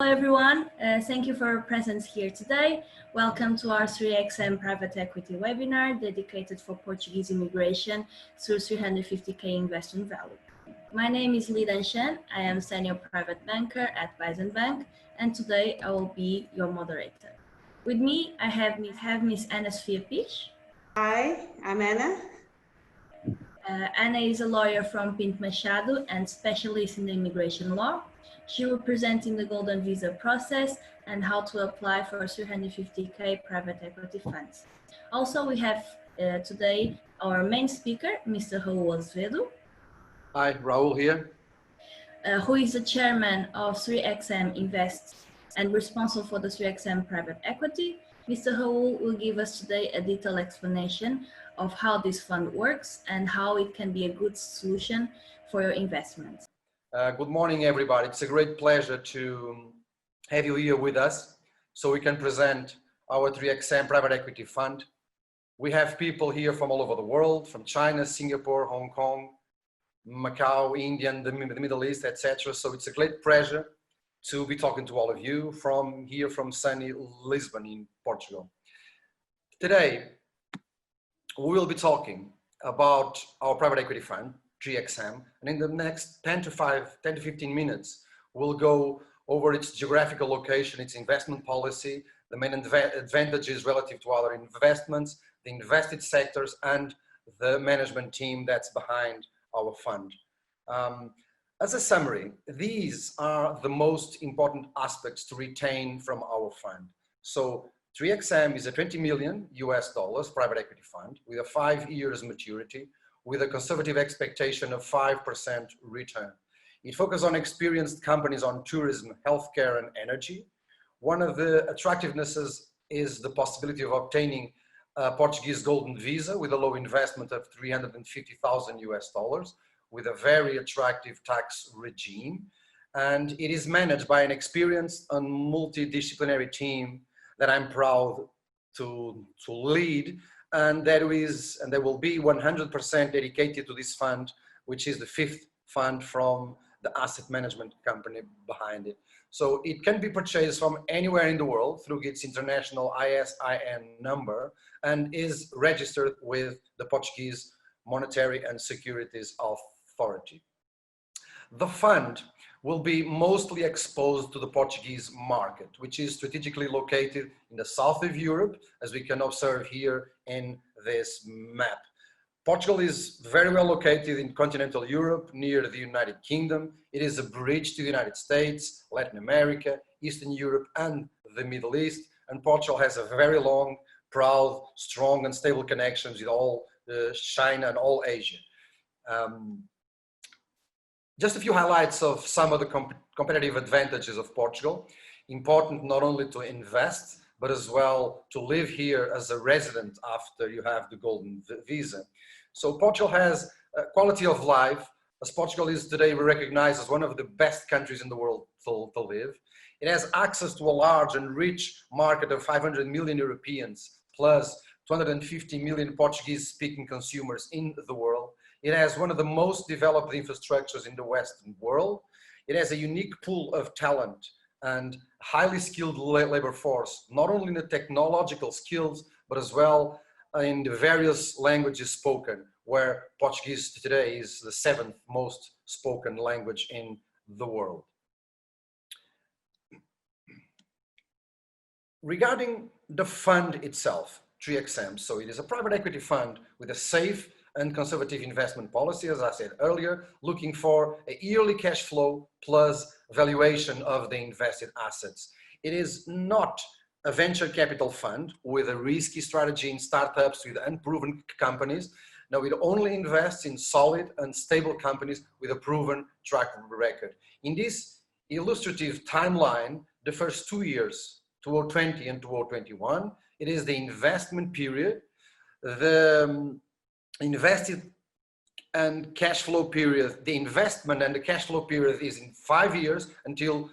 Hello everyone, thank you for your presence here today. Welcome to our 3XM Private Equity webinar dedicated for Portuguese immigration through 350k investment value. My name is Lidan Shen. I am Senior Private Banker at Bison Bank, and today I will be your moderator. With me, I have Miss Ana Sofia Pires. Hi, I'm Ana. Ana is a lawyer from Pinto Machado and specialist in the immigration law. She will present in the Golden Visa process and how to apply for 350k private equity funds. Also, we have today our main speaker, Mr. Raul Azevedo. Hi, Raul here. Who is the chairman of 3XM Invest and responsible for the 3XM private equity. Mr. Raul will give us today a detailed explanation of how this fund works and how it can be a good solution for your investments. Good morning, everybody. It's a great pleasure to have you here with us so we can present our 3XM private equity fund. We have people here from all over the world, from China, Singapore, Hong Kong, Macau, India, the Middle East, etc. So it's a great pleasure to be talking to all of you from here from sunny Lisbon in Portugal. Today, we will be talking about our private equity fund, 3XM, and in the next 10 to 15 minutes, we'll go over its geographical location, its investment policy, the main advantages relative to other investments, the invested sectors, and the management team that's behind our fund. As a summary, these are the most important aspects to retain from our fund. So 3XM is a $20 million private equity fund with a 5 years maturity with a conservative expectation of 5% return. It focuses on experienced companies on tourism, healthcare, and energy. One of the attractivenesses is the possibility of obtaining a Portuguese golden visa with a low investment of $350,000 with a very attractive tax regime. And it is managed by an experienced and multidisciplinary team that I'm proud to lead, and there will be 100% dedicated to this fund, which is the 5th fund from the asset management company behind it. So it can be purchased from anywhere in the world through its international ISIN number and is registered with the Portuguese Monetary and Securities Authority. The fund will be mostly exposed to the Portuguese market, which is strategically located in the south of Europe, as we can observe here in this map. Portugal is very well located in continental Europe, near the United Kingdom. It is a bridge to the United States, Latin America, Eastern Europe, and the Middle East. And Portugal has a very long, proud, strong, and stable connections with all China and all Asia. Just a few highlights of some of the competitive advantages of Portugal. Important not only to invest, but as well to live here as a resident after you have the golden visa. So Portugal has a quality of life, as Portugal is today recognized as one of the best countries in the world to live. It has access to a large and rich market of 500 million Europeans, plus 250 million Portuguese-speaking consumers in the world. It has one of the most developed infrastructures in the Western world. It has a unique pool of talent and highly skilled labor force, not only in the technological skills, but as well in the various languages spoken, where Portuguese today is the 7th most spoken language in the world. Regarding the fund itself, 3XM, so it is a private equity fund with a safe and conservative investment policy, as I said earlier, looking for a yearly cash flow plus valuation of the invested assets. It is not a venture capital fund with a risky strategy in startups with unproven companies. No, it only invests in solid and stable companies with a proven track record. In this illustrative timeline, the first 2 years, 2020 and 2021, it is the investment period. The invested and cash flow period, the investment and the cash flow period is in 5 years until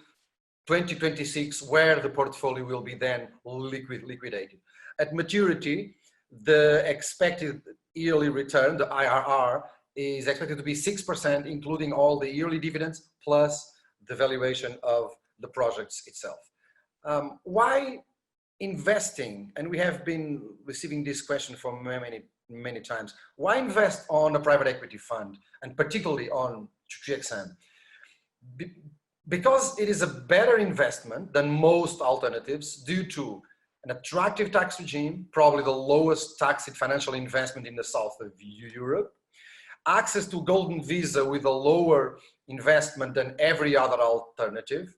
2026, where the portfolio will be then liquidated. At maturity, the expected yearly return, the IRR, is expected to be 6%, including all the yearly dividends plus the valuation of the projects itself. Why investing? And we have been receiving this question from many times. Why invest on a private equity fund, and particularly on 3XN? Because it is a better investment than most alternatives due to an attractive tax regime, probably the lowest taxed financial investment in the south of Europe, access to golden visa with a lower investment than every other alternative,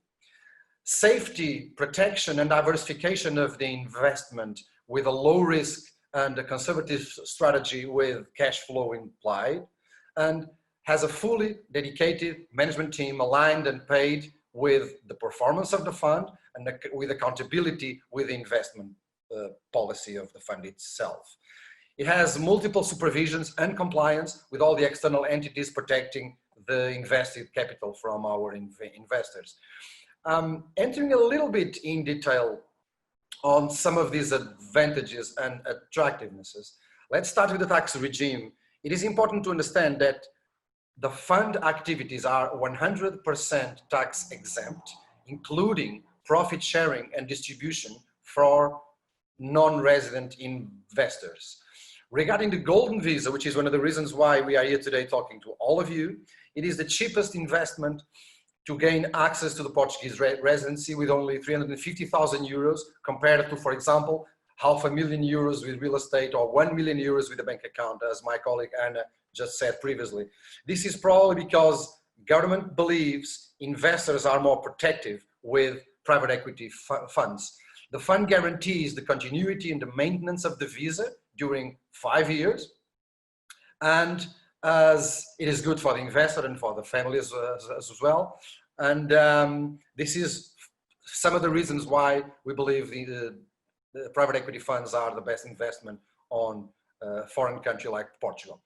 safety, protection, and diversification of the investment with a low risk and a conservative strategy with cash flow implied, and has a fully dedicated management team aligned and paid with the performance of the fund and with accountability with the investment policy of the fund itself. It has multiple supervisions and compliance with all the external entities protecting the invested capital from our investors. Entering a little bit in detail on some of these advantages and attractivenesses, let's start with the tax regime. It is important to understand that the fund activities are 100% tax exempt, including profit sharing and distribution for non-resident investors. Regarding the golden visa, which is one of the reasons why we are here today talking to all of you, it is the cheapest investment to gain access to the Portuguese residency with only 350,000 euros compared to, for example, €500,000 with real estate or 1 million euros with a bank account, as my colleague Anna just said previously. This is probably because government believes investors are more protective with private equity funds. The fund guarantees the continuity and the maintenance of the visa during 5 years, and as it is good for the investor and for the family as well. And this is some of the reasons why we believe the private equity funds are the best investment on a foreign country like Portugal.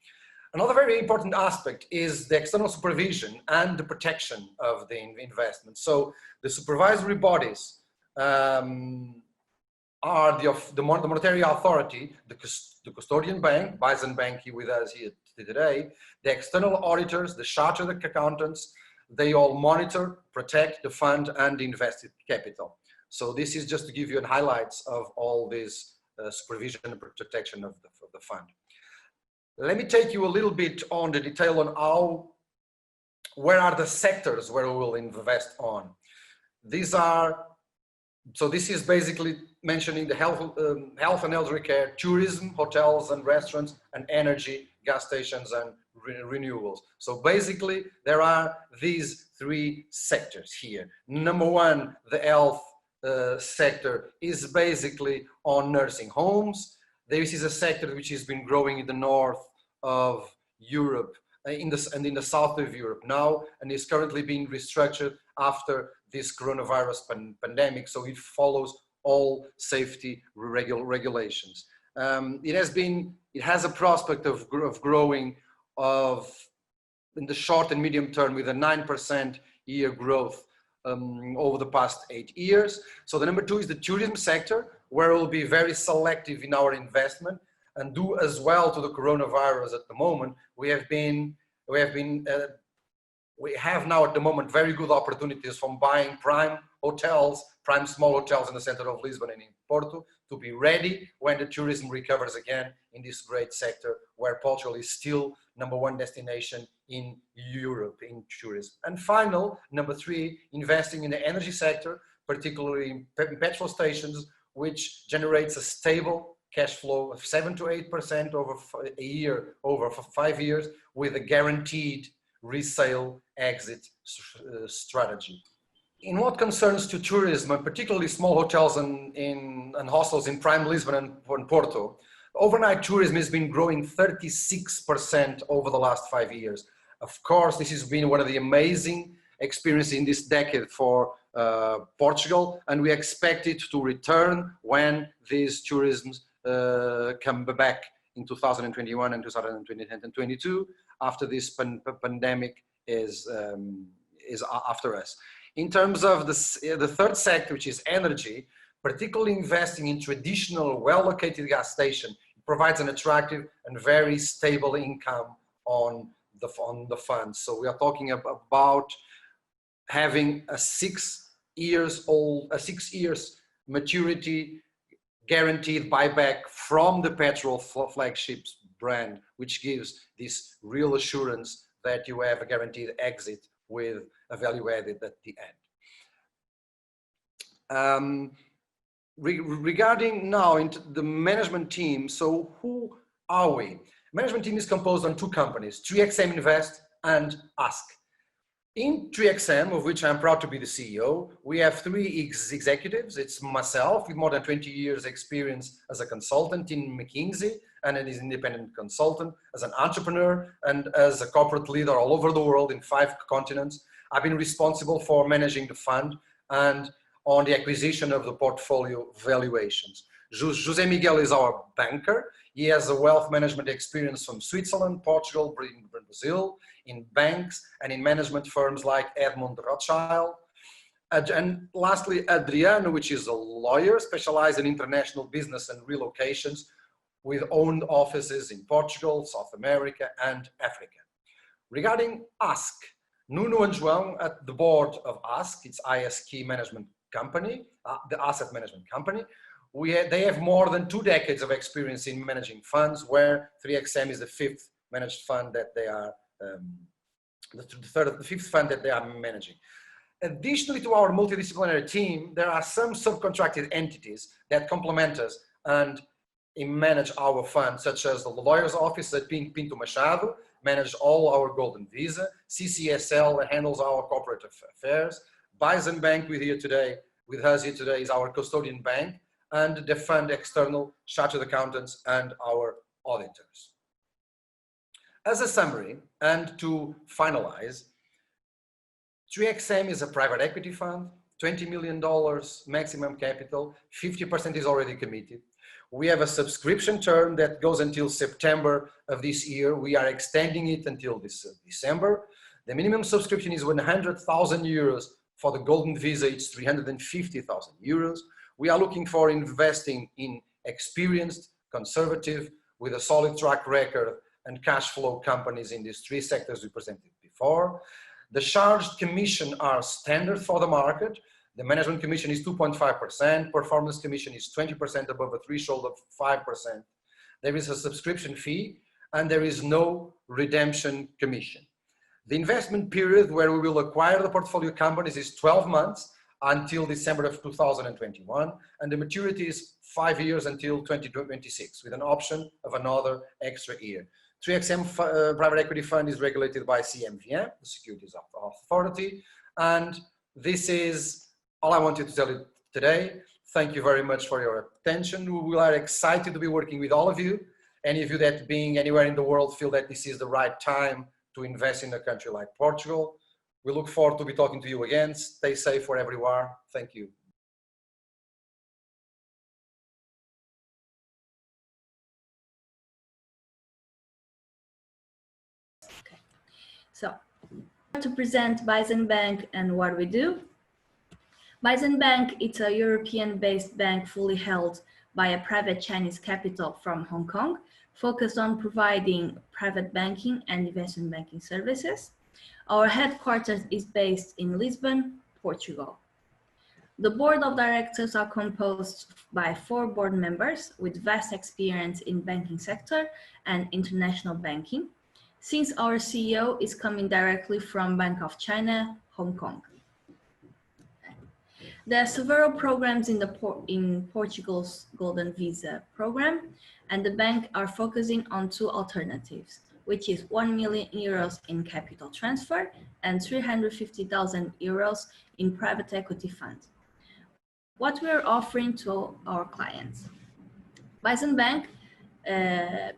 Another very important aspect is the external supervision and the protection of the investment. So the supervisory bodies are the monetary authority, the custodian bank, Bison Bank here with us here today, the external auditors, the chartered accountants, they all monitor, protect the fund and the invested capital. So this is just to give you an highlights of all this supervision and protection of the fund. Let me take you a little bit on the detail on where are the sectors where we will invest on. These are, so this is basically mentioning the health and elderly care, tourism, hotels and restaurants, and energy, gas stations and renewables. So basically there are these three sectors here. Number one, the health sector is basically on nursing homes. This is a sector which has been growing in the north of Europe and in the south of Europe now, and is currently being restructured after this coronavirus pandemic. So it follows all safety regulations. It has a prospect of growing in the short and medium term with a 9% year growth over the past 8 years. So the number two is the tourism sector, where we'll be very selective in our investment and do as well to the coronavirus at the moment. We have now at the moment very good opportunities from buying prime small hotels in the center of Lisbon and in Porto to be ready when the tourism recovers again in this great sector where Portugal is still number one destination in Europe in tourism. And final, number three, investing in the energy sector, particularly in petrol stations, which generates a stable cash flow of 7 to 8% over 5 years with a guaranteed resale exit strategy. In what concerns to tourism, and particularly small hotels and hostels in prime Lisbon and Porto, overnight tourism has been growing 36% over the last 5 years. Of course, this has been one of the amazing experiences in this decade for Portugal, and we expect it to return when these tourisms come back in 2021 and 2022 after this pandemic is after us. In terms of the third sector, which is energy, particularly investing in traditional, well-located gas station, provides an attractive and very stable income on the funds. So we are talking about having a 6 years old, 6 years maturity, guaranteed buyback from the petrol flagships brand, which gives this real assurance that you have a guaranteed exit with a value added at the end. Regarding now into the management team, so who are we? Management team is composed on two companies, 3XM Invest and Ask. In 3XM, of which I'm proud to be the CEO, we have three executives. It's myself with more than 20 years experience as a consultant in McKinsey and as an independent consultant, as an entrepreneur and as a corporate leader all over the world in 5 continents. I've been responsible for managing the fund and on the acquisition of the portfolio valuations. José Miguel is our banker. He has a wealth management experience from Switzerland, Portugal, Brazil, in banks and in management firms like Edmond Rothschild. And lastly, Adriano, which is a lawyer specialized in international business and relocations with owned offices in Portugal, South America, and Africa. Regarding Ask, Nuno and João at the board of Ask, it's ISK Management Company, the asset management company. They have more than 2 decades of experience in managing funds, where 3XM is the 5th managed fund that they are, the 5th fund that they are managing. Additionally to our multidisciplinary team, there are some subcontracted entities that complement us and manage our fund, such as the lawyer's office at Pinto Machado, manage all our Golden Visa, CCSL that handles our corporate affairs, Bison Bank with us here today is our custodian bank, and the fund external chartered accountants and our auditors. As a summary and to finalize, 3XM is a private equity fund, $20 million maximum capital, 50% is already committed. We have a subscription term that goes until September of this year. We are extending it until this December. The minimum subscription is 100,000 euros. For the Golden Visa, it's 350,000 euros. We are looking for investing in experienced, conservative, with a solid track record and cash flow companies in these 3 sectors we presented before. The charged commission are standard for the market. The management commission is 2.5%. Performance commission is 20% above a threshold of 5%. There is a subscription fee and there is no redemption commission. The investment period where we will acquire the portfolio companies is 12 months until December of 2021, and the maturity is 5 years until 2026, with an option of another extra year. 3XM Private Equity Fund is regulated by CMVM, the Securities Authority, and this is all I wanted to tell you today. Thank you very much for your attention. We are excited to be working with all of you. Any of you that being anywhere in the world feel that this is the right time to invest in a country like Portugal. We look forward to be talking to you again. Stay safe wherever you are. Thank you. Okay. So, to present Bison Bank and what we do. Bison Bank, it's a European-based bank fully held by a private Chinese capital from Hong Kong, focused on providing private banking and investment banking services. Our headquarters is based in Lisbon, Portugal. The board of directors are composed by 4 board members with vast experience in banking sector and international banking, since our CEO is coming directly from Bank of China, Hong Kong. There are several programs in Portugal's Golden Visa program, and the bank are focusing on 2 alternatives, which is 1 million euros in capital transfer and 350,000 euros in private equity funds. What we are offering to our clients. Bison Bank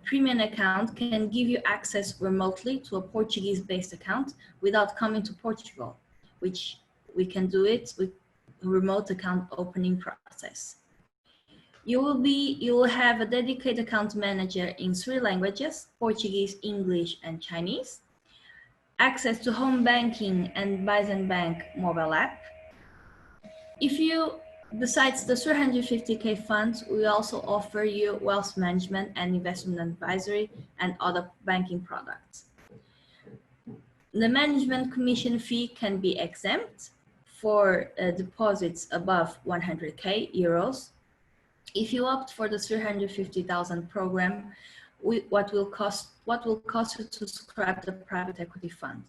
premium account can give you access remotely to a Portuguese-based account without coming to Portugal, which we can do it with a remote account opening process. You will have a dedicated account manager in 3 languages, Portuguese, English, and Chinese. Access to home banking and Bison Bank mobile app. Besides the 350k funds, we also offer you wealth management and investment advisory and other banking products. The management commission fee can be exempt for deposits above 100k euros. If you opt for the 350,000 program, what will cost you to scrap the private equity fund?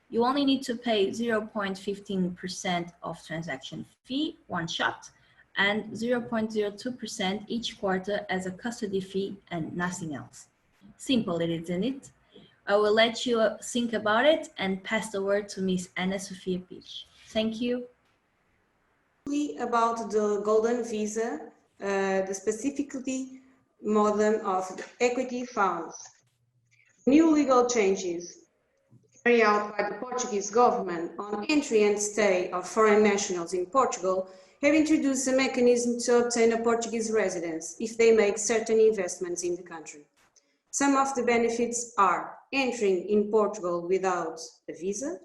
You only need to pay 0.15% of transaction fee, one shot, and 0.02% each quarter as a custody fee and nothing else. Simple, isn't it? I will let you think about it and pass the word to Ms. Ana Sofia Pires. Thank you. About the Golden Visa, the specifically model of the equity funds. New legal changes carried out by the Portuguese government on entry and stay of foreign nationals in Portugal have introduced a mechanism to obtain a Portuguese residence if they make certain investments in the country. Some of the benefits are entering in Portugal without a visa,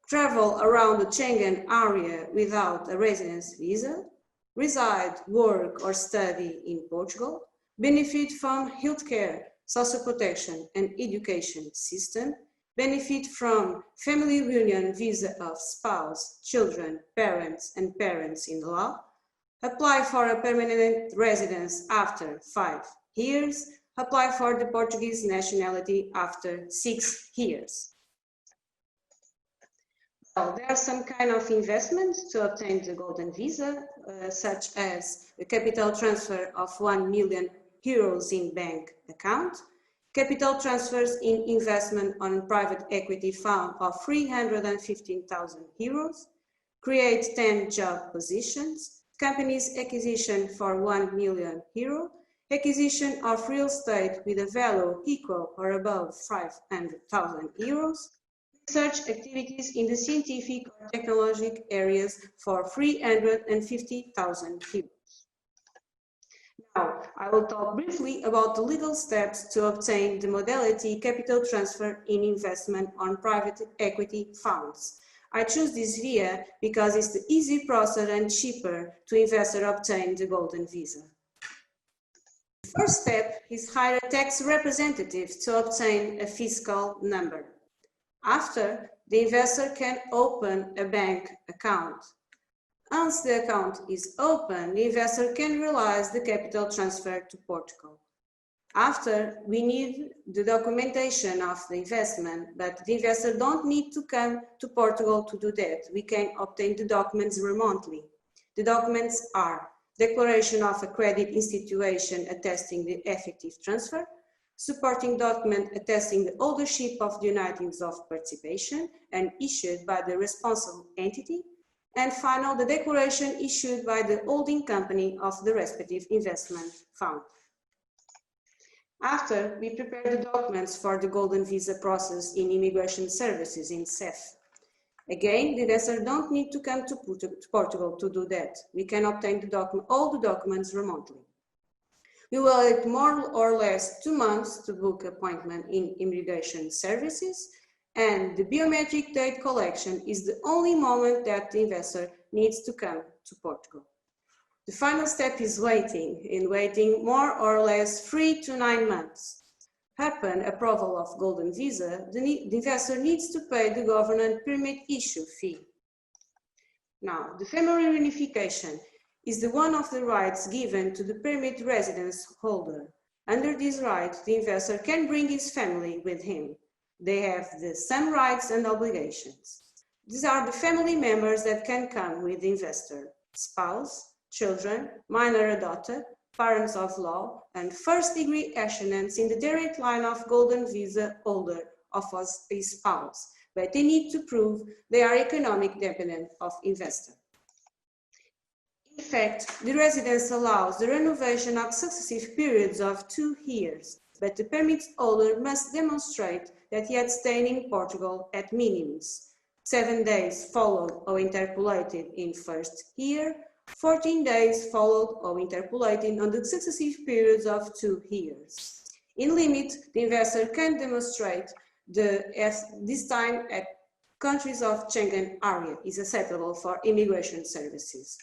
travel around the Schengen area without a residence visa, reside, work or study in Portugal, benefit from healthcare, social protection and education system, benefit from family reunion visa of spouse, children, parents and parents-in-law, apply for a permanent residence after 5 years, apply for the Portuguese nationality after 6 years. Well, there are some kind of investments to obtain the Golden Visa, such as the capital transfer of 1 million euros in bank account, capital transfers in investment on private equity fund of 315,000 euros, create 10 job positions, companies acquisition for 1 million euro, acquisition of real estate with a value equal or above 500,000 euros, research activities in the scientific or technological areas for 350,000 euros. Now, I will talk briefly about the legal steps to obtain the modality capital transfer in investment on private equity funds. I choose this via because it's the easy process and cheaper to invest or obtain the Golden Visa. The first step is hire a tax representative to obtain a fiscal number. After, the investor can open a bank account. Once the account is open, the investor can realize the capital transfer to Portugal. After, we need the documentation of the investment, but the investor don't need to come to Portugal to do that. We can obtain the documents remotely. The documents are declaration of a credit institution attesting the effective transfer, supporting document attesting the ownership of the unitings of participation and issued by the responsible entity, and final, the declaration issued by the holding company of the respective investment fund. After, we prepare the documents for the Golden Visa process in Immigration Services in CEF. Again, the investor don't need to come to Portugal to do that. We can obtain all the documents remotely. We will wait more or less 2 months to book appointment in Immigration Services, and the biometric data collection is the only moment that the investor needs to come to Portugal. The final step is waiting more or less 3 to 9 months. Upon approval of Golden Visa, the investor needs to pay the government permit issue fee. Now, the family reunification is one of the rights given to the permit residence holder. Under this right, the investor can bring his family with him. They have the same rights and obligations. These are the family members that can come with the investor: spouse, children, minor adopted, parents of law, and first-degree ascendants in the direct line of Golden Visa holder of a spouse, but they need to prove they are economic dependent of investor. In fact, the residence allows the renovation of successive periods of 2 years, but the permit holder must demonstrate that he had stayed in Portugal at minimums 7 days followed or interpolated in first year, 14 days followed or interpolating on the successive periods of 2 years. In limit, the investor can demonstrate this time at countries of Schengen area is acceptable for Immigration Services.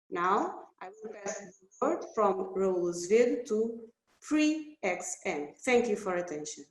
Now, I will pass the word from Raul Azevedo to 3XN. Thank you for attention.